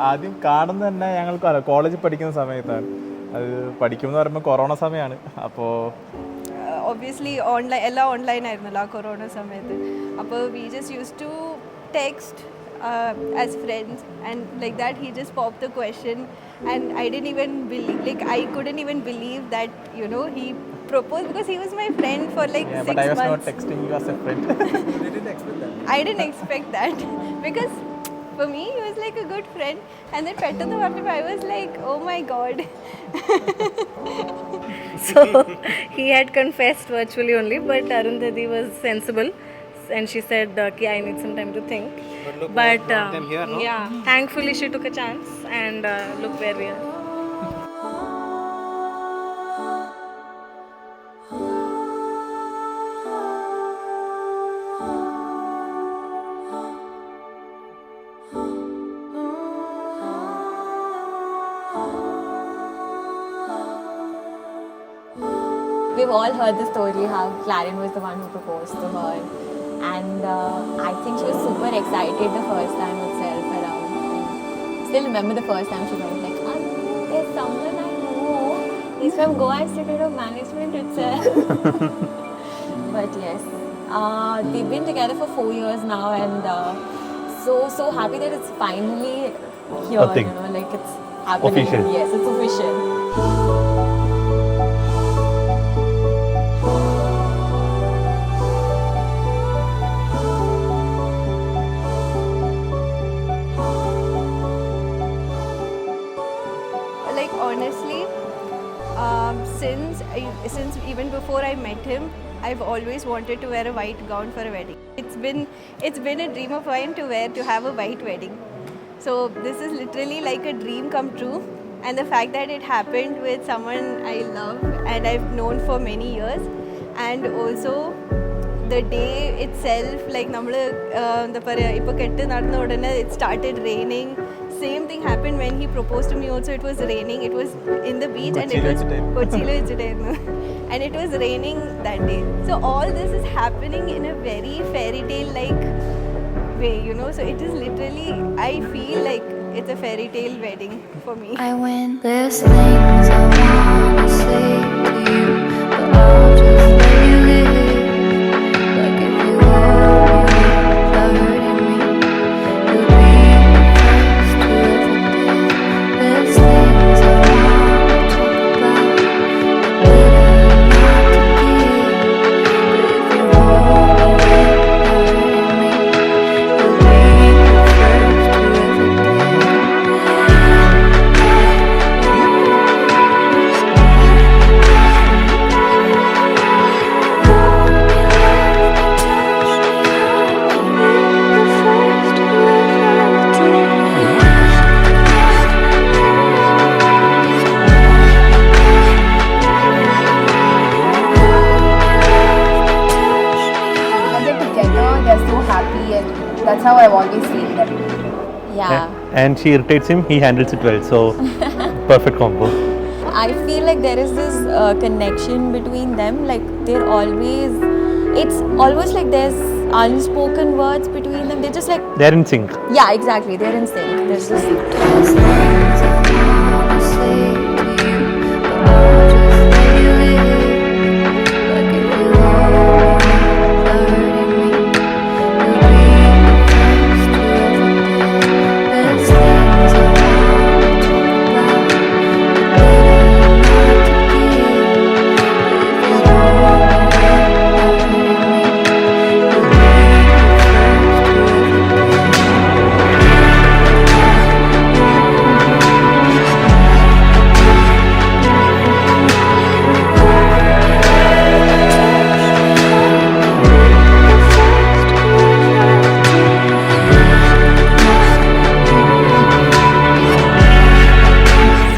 ആദ്യം കാണുന്നത് തന്നെ ഞങ്ങൾക്ക് കോളേജിൽ പഠിക്കുന്ന സമയത്താണ്. അത് പഠിക്കുമെന്ന് പറയുമ്പോൾ കൊറോണ സമയമാണ്. അപ്പോൾ ഒബ്വിയസ്ലി ഓൺലൈൻ എല്ലാം ഓൺലൈൻ ആയിരുന്നല്ലോ ആ കൊറോണ സമയത്ത്. അപ്പോൾ we just use to text as friends, and like that he just popped the question, and I didn't even believe, like I couldn't even believe that, you know, he proposed, because he was my friend for like 6 months. But I was not texting you as a friend. You didn't expect that? I didn't expect that because for me he was like a good friend, and then pettannu varnappo I was like, oh my god. So he had confessed virtually only, but Arundhati was sensible and she said, I need some time to think. But here, no? yeah, thankfully she took a chance, and look where we are. We've all heard the story how Clarence was the one who proposed to her, and I think she was super excited the first time itself around. Still remember the first time she went like, there's someone I know. He's from Goa Institute of Management itself. But yes, they've been together for 4 years now, and so happy that it's finally here. You know, like it's happening. Official. Yes, it's official. Like honestly, since even before I met him, I've always wanted to wear a white gown for a wedding. It's been a dream of mine to have a white wedding. So this is literally like a dream come true, and the fact that it happened with someone I love and I've known for many years, and also the day itself, like nammal endha paraya ipo kettu nadna udane it started raining. Same thing happened when he proposed to me also. It was raining. It was in the beach, and it was Kochilo vechitayirunnu, and it was raining that day. So all this is happening in a very fairy tale like way, you know. So it is literally, I feel like it's a fairy tale wedding for me. I win. There's things I wanna say to you, but I'll just let you live. Like if you want me without hurting me, you'll be the first to ever do. There's things I wanna talk about, but better not to give. But if you want me without hurting me, you'll be the first to ever do. When they're together, they're so happy, and that's how I've always seen them. Yeah. And she irritates him, he handles it well. So, perfect combo. I feel like there is this connection between them. Like they're always, it's almost like there's unspoken words between them. They're just like, They're in sync. yeah, exactly. They're in sync. There's just There's things I wanna say to you, but I'll just let you live. Like if you want me without hurting me, you'll be the first to ever do. There's things I wanna talk about, but better not to give. But if you want me without hurting me, you'll be the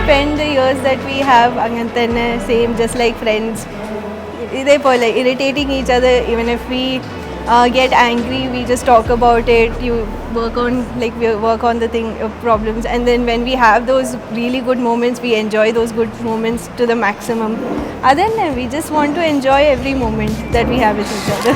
Spend the years that we have അങ്ങനെ തന്നെ same, just like friends. ഇതേപോലെ irritating each other, even if we get angry, we just talk about it. You work on the problems, and then when we have those really good moments, we enjoy those good moments to the maximum. Other than that, we just want to enjoy every moment that we have with each other.